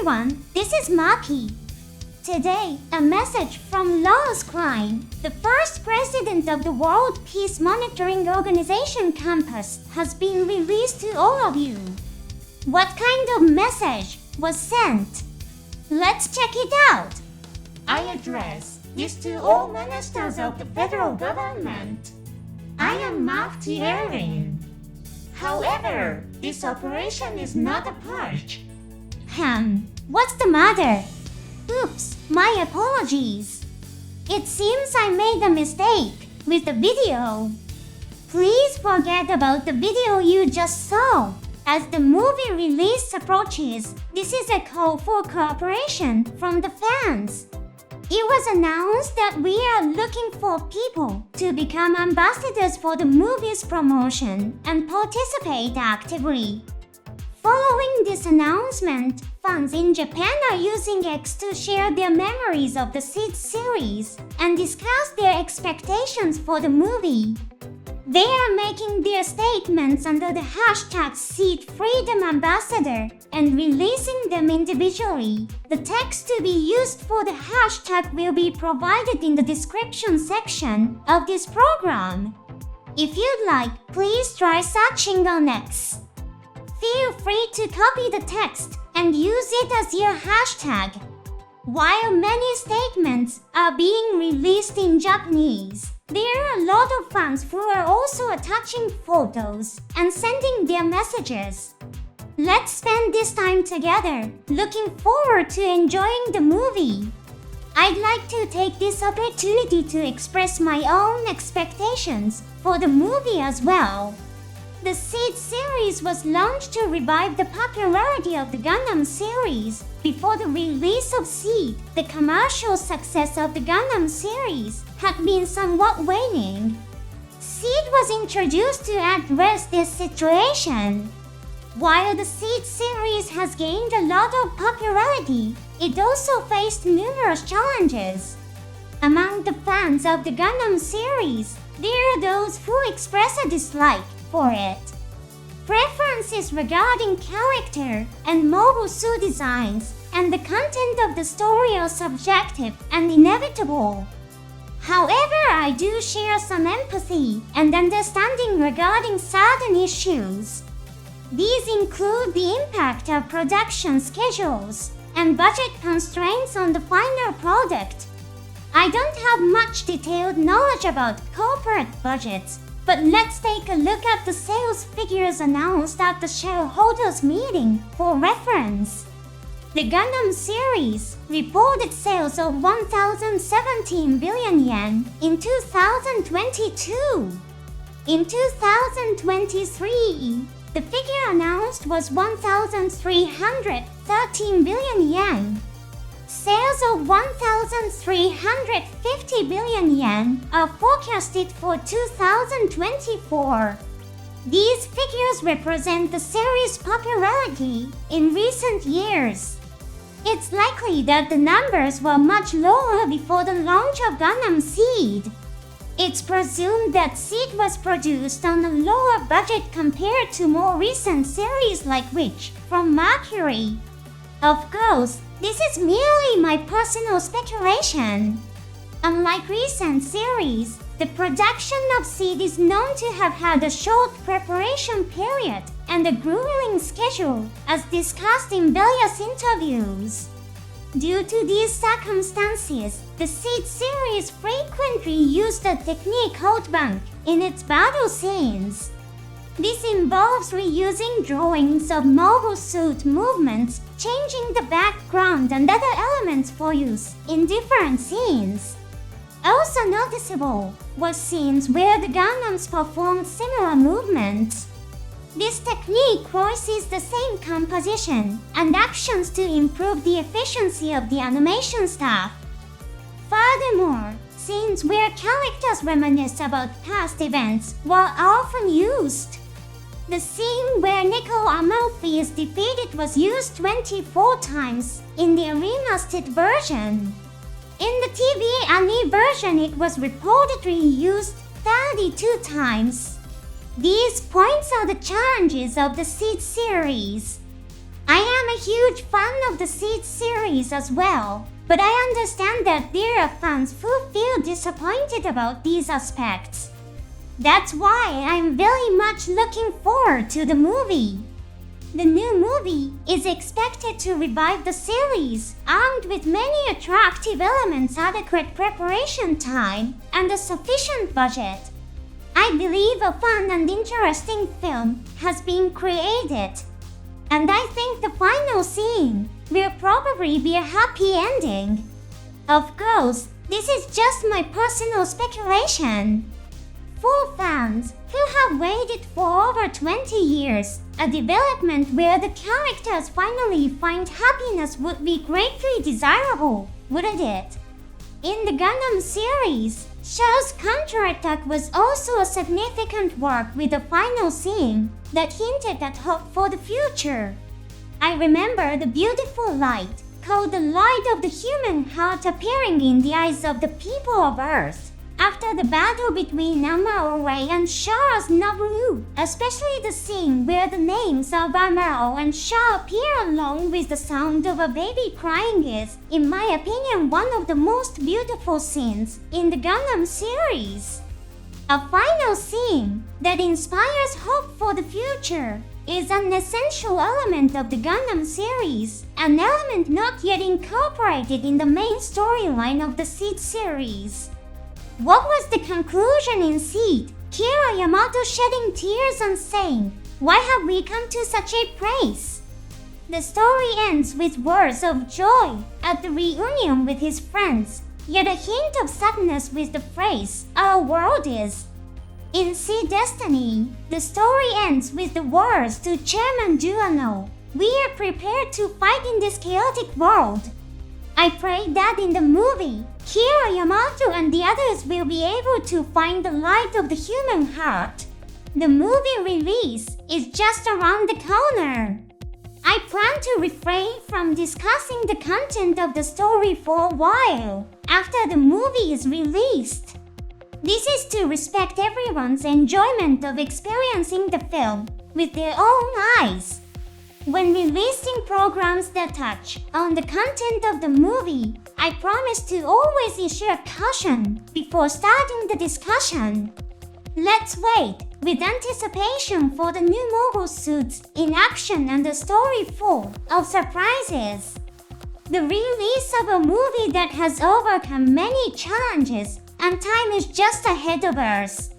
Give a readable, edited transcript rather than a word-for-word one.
everyone, this is Maki. Today, a message from Law's Crime, the first president of the World Peace Monitoring Organization campus, has been released to all of you. What kind of message was sent? Let's check it out. I address this to all ministers of the federal government. I am Maki. However, this operation is not a purge. What's the matter? Oops, my apologies. It seems I made a mistake with the video. Please forget about the video you just saw. As the movie release approaches, this is a call for cooperation from the fans. It was announced that we are looking for people to become ambassadors for the movie's promotion and participate actively. Following this announcement, fans in Japan are using X to share their memories of the Seed series and discuss their expectations for the movie. They are making their statements under the hashtag Seed Freedom Ambassador and releasing them individually. The text to be used for the hashtag will be provided in the description section of this program. If you'd like, please try searching on X. Feel free to copy the text and use it as your hashtag. While many statements are being released in Japanese, there are a lot of fans who are also attaching photos and sending their messages. Let's spend this time together, looking forward to enjoying the movie. I'd like to take this opportunity to express my own expectations for the movie as well. The Seed series was launched to revive the popularity of the Gundam series. Before the release of Seed, the commercial success of the Gundam series had been somewhat waning. Seed was introduced to address this situation. While the Seed series has gained a lot of popularity, it also faced numerous challenges. Among the fans of the Gundam series, there are those who express a dislike for it. Preferences regarding character and mobile suit designs and the content of the story are subjective and inevitable. However, I do share some empathy and understanding regarding certain issues. These include the impact of production schedules and budget constraints on the final product. I don't have much detailed knowledge about corporate budgets, but let's take a look at the sales figures announced at the shareholders meeting for reference. The Gundam series reported sales of 1,017 billion yen in 2022. In 2023, the figure announced was 1,313 billion yen. Sales of 1,350 billion yen are forecasted for 2024. These figures represent the series' popularity in recent years. It's likely that the numbers were much lower before the launch of Gundam Seed. It's presumed that Seed was produced on a lower budget compared to more recent series like Witch from Mercury. Of course, this is merely my personal speculation. Unlike recent series, the production of Seed is known to have had a short preparation period and a grueling schedule, as discussed in various interviews. Due to these circumstances, the Seed series frequently used a technique called bank in its battle scenes. This involves reusing drawings of mobile suit movements, changing the background and other elements for use in different scenes. Also noticeable was scenes where the Gundams performed similar movements. This technique voices the same composition and actions to improve the efficiency of the animation staff. Furthermore, scenes where characters reminisce about past events were often used. The scene where Nico Amalfi is defeated was used 24 times in the remastered version. In the TV anime version, it was reportedly used 32 times. These points are the challenges of the Seed series. I I'm a huge fan of the Seed series as well, but I understand that there are fans who feel disappointed about these aspects. That's why I'm very much looking forward to the movie. The new movie is expected to revive the series, armed with many attractive elements, adequate preparation time, and a sufficient budget. I believe a fun and interesting film has been created. And I think the final scene will probably be a happy ending. Of course, this is just my personal speculation. For fans who have waited for over 20 years, a development where the characters finally find happiness would be greatly desirable, wouldn't it? In the Gundam series, show's counterattack was also a significant work with a final scene that hinted at hope for the future. I remember the beautiful light, called the light of the human heart, appearing in the eyes of the people of Earth after the battle between Amaro and Shah's Nauru, especially the scene where the names of Amaro and Shah appear along with the sound of a baby crying is, in my opinion, one of the most beautiful scenes in the Gundam series. A final scene that inspires hope for the future is an essential element of the Gundam series, an element not yet incorporated in the main storyline of the Seed series. What was the conclusion in Seed? Kira Yamato shedding tears and saying, "Why have we come to such a place?" The story ends with words of joy at the reunion with his friends, yet a hint of sadness with the phrase, "Our world is." In Seed Destiny, the story ends with the words to Chairman Duano, "We are prepared to fight in this chaotic world." I pray that in the movie, Kira Yamato and the others will be able to find the light of the human heart. The movie release is just around the corner. I plan to refrain from discussing the content of the story for a while after the movie is released. This is to respect everyone's enjoyment of experiencing the film with their own eyes. When releasing programs that touch on the content of the movie, I promise to always issue a caution before starting the discussion. Let's wait with anticipation for the new mobile suits in action and a story full of surprises. The release of a movie that has overcome many challenges and time is just ahead of us.